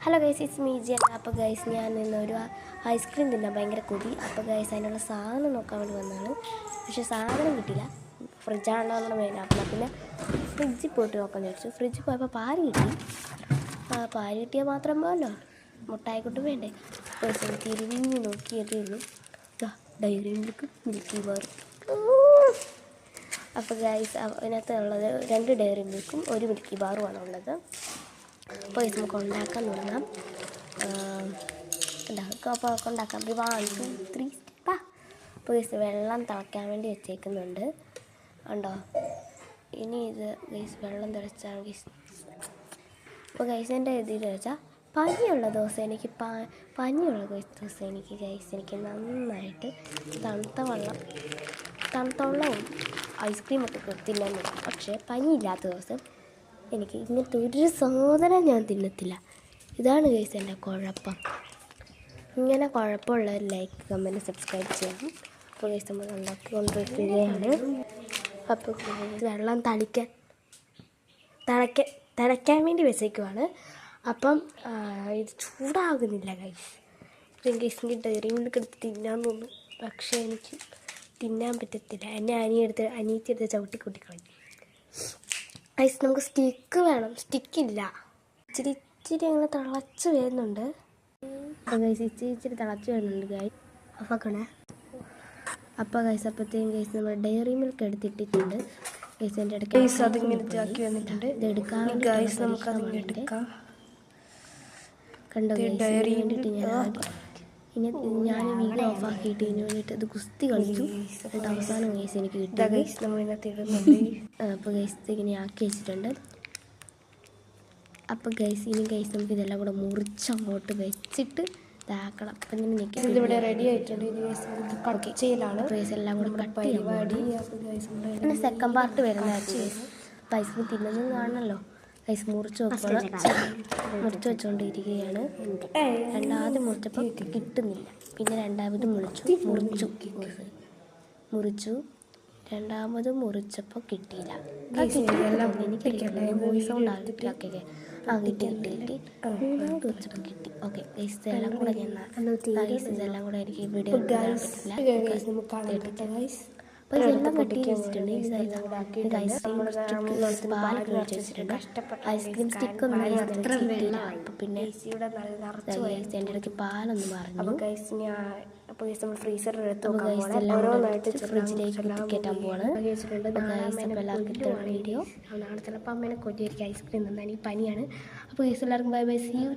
Hello guys, it's me Jiyan. അപ്പോൾ guys ഞാൻ ഇന്നൊരു ഐസ്ക്രീം തിന്നാൻ ഭയങ്കര കൊതി. അപ്പോൾ ഗൈസ് അതിനുള്ള സാധനം നോക്കാൻ വേണ്ടി വന്നതാണ്. പക്ഷേ സാധനം കിട്ടിയില്ല. ഫ്രിഡ്ജാണല്ലോ നമ്മുടെ മെയിൻ. അപ്പോൾ പിന്നെ ഫ്രിഡ്ജിൽ പോയിട്ട് നോക്കാമെന്ന് വിചാരിച്ചു. ഫ്രിഡ്ജിൽ പോയപ്പോൾ പാല് കിട്ടി. പാല് കിട്ടിയാൽ മാത്രം പോലോ, മുട്ടായിക്കൊണ്ട് വേണ്ടേ. അപ്പോൾ തിരിഞ്ഞ് നോക്കിയതേ ഉള്ളൂ. Dairy milk, milky bar. അപ്പോൾ ഗൈസ് അതിനകത്ത് ഉള്ളത് 2 ഡയറി മിൽക്കും 1 മിൽക്കി ബാറുമാണ് ഉള്ളത്. അപ്പോൾ ഇത് നമുക്ക് ഉണ്ടാക്കാൻ തുടങ്ങാം. അപ്പോൾ ഉണ്ടാക്കാം. 1 2 3 അപ്പോൾ ഗൈസ് വെള്ളം തിളയ്ക്കാൻ വേണ്ടി വെച്ചേക്കുന്നുണ്ട് ഉണ്ടോ. ഇനി ഇത് ഗൈസ് വെള്ളം തിളച്ചാൽ ഗൈസ്. അപ്പോൾ ഗൈസിൻ്റെ ഇതിൽ വെച്ചാൽ പനിയുള്ള ദിവസം എനിക്ക് പനിയുള്ള ദിവസം എനിക്ക് നന്നായിട്ട് തണുത്ത വെള്ളവും ഐസ്ക്രീമൊക്കെ തിന്നാൻ പറ്റും. പക്ഷേ പനിയില്ലാത്ത ദിവസം എനിക്ക് ഇങ്ങനത്തെ ഒരു സാധനം ഞാൻ തിന്നത്തില്ല. ഇതാണ് ഗൈസ് എൻ്റെ കുഴപ്പം. ഇങ്ങനെ കുഴപ്പമുള്ള ലൈക്ക്, കമൻറ്റ്, സബ്സ്ക്രൈബ് ചെയ്യണം. അപ്പോൾ ഗൈസ് നമ്മൾ ഉണ്ടാക്കിക്കൊണ്ടിരിക്കുകയാണ്. അപ്പോൾ വെള്ളം തിളയ്ക്കാൻ വേണ്ടി വെച്ചേക്കുവാണ്. അപ്പം ഇത് ചൂടാകുന്നില്ല ഗൈസ്. ഗൈസിൻ്റെ ഡയറി മിൽക്ക് എടുത്ത് തിന്നാൻ തോന്നും, പക്ഷേ എനിക്ക് തിന്നാൻ പറ്റത്തില്ല. എന്നെ അനിയത്തി എടുത്ത് ചവിട്ടി കളഞ്ഞു. ഗൈസ് നമുക്ക് സ്റ്റിക്ക് വേണം. സ്റ്റിക്കില്ല. ഇച്ചിരി അങ്ങനെ തിളച്ച് വരുന്നുണ്ട്. ഗൈസ് ഇച്ചിരി തിളച്ച് വരുന്നുണ്ട് ഗൈസ്. അപ്പൊക്കണേ. അപ്പോൾ ഗൈസ് അപ്പോഴത്തേക്കും ഗൈസ് നമ്മൾ ഡയറി മിൽക്ക് എടുത്തിട്ടിട്ടുണ്ട്. ഗൈസ് എൻ്റെ ഇടയ്ക്ക് ഗൈസ് അതിങ്ങനെ ആക്കി വന്നിട്ടുണ്ട്. ഇത് എടുക്കാൻ ഗൈസ് നമുക്ക് അതിങ്ങനെ എടുക്കാം. കണ്ടോ ഡയറി വേണ്ടിയിട്ട് ഞാൻ വീഡിയോ ഓഫാക്കിയിട്ട് ഇതിന് വേണ്ടിയിട്ട് ഇത് കുസ്തി കളിച്ചു. എന്നിട്ട് അവസാനം ഗൈസ് എനിക്ക് കിട്ടുക ഗൈസ് നമ്മൾ ഇതിനകത്ത് ഇടുന്നുണ്ട്. അപ്പോൾ ഗൈസ് ഇങ്ങനെ ആക്കി വെച്ചിട്ടുണ്ട്. അപ്പോൾ ഗൈസ് ഇനി ഗൈസ് നമുക്ക് ഇതെല്ലാം കൂടെ മുറിച്ചങ്ങോട്ട് വെച്ചിട്ട് ഇതാക്കണം. അപ്പം ഇങ്ങനെ നിൽക്കും. ഇതിവിടെ റെഡി ആയിട്ടുണ്ട്. ഇത് ഗൈസ് കട്ട് ചെയ്യലാണ്. ഗൈസ് എല്ലാം കൂടെ കട്ട് പരിപാടി. പിന്നെ സെക്കൻഡ് പാർട്ട് വരുന്നതായിരിക്കും ഗൈസ്. അപ്പോൾ ഐസ്ക്രീം തിന്നുന്നത് കാണണമല്ലോ. ഗൈസ് മുറിച്ച് വെച്ചുകൊണ്ടിരിക്കുകയാണ്. രണ്ടാമത് മുറിച്ചപ്പോൾ കിട്ടുന്നില്ല. പിന്നെ രണ്ടാമത് മുറിച്ചു രണ്ടാമത് മുറിച്ചപ്പോൾ കിട്ടിയില്ല. എനിക്ക് വോയിസ് സൗണ്ട് ആക്കിയിട്ട് കിട്ടി. മൂന്നാമത് വെച്ചപ്പോൾ കിട്ടി. ഓക്കെ ഗൈസ് ഇതെല്ലാം കൂടെ ഇതെല്ലാം കൂടെ എനിക്ക് വീഡിയോ പറ്റില്ല. അപ്പോൾ ഇതെല്ലാം കട്ടി വെച്ചിട്ടുണ്ട്. ഐസ്ക്രീം സ്റ്റിക്കൊന്നും അത്ര കിട്ടിയില്ല. അപ്പോൾ പിന്നെ എൻ്റെ ഇടയ്ക്ക് പാലൊന്നും പറഞ്ഞു. അപ്പോൾ നമ്മൾ ഫ്രീസറിൽ എടുത്ത് ഓരോന്നായിട്ട് ഫ്രിഡ്ജിലേക്ക് കയറ്റാൻ പോവാണ്. എല്ലാവർക്കും വീഡിയോ നാളെ ചിലപ്പോൾ അമ്മേനെ കൊതിയായിരിക്കും ഐസ്ക്രീം തന്നാൽ. ഈ പനിയാണ്. അപ്പോൾ എല്ലാവർക്കും ബൈ ബൈ, സീ യു.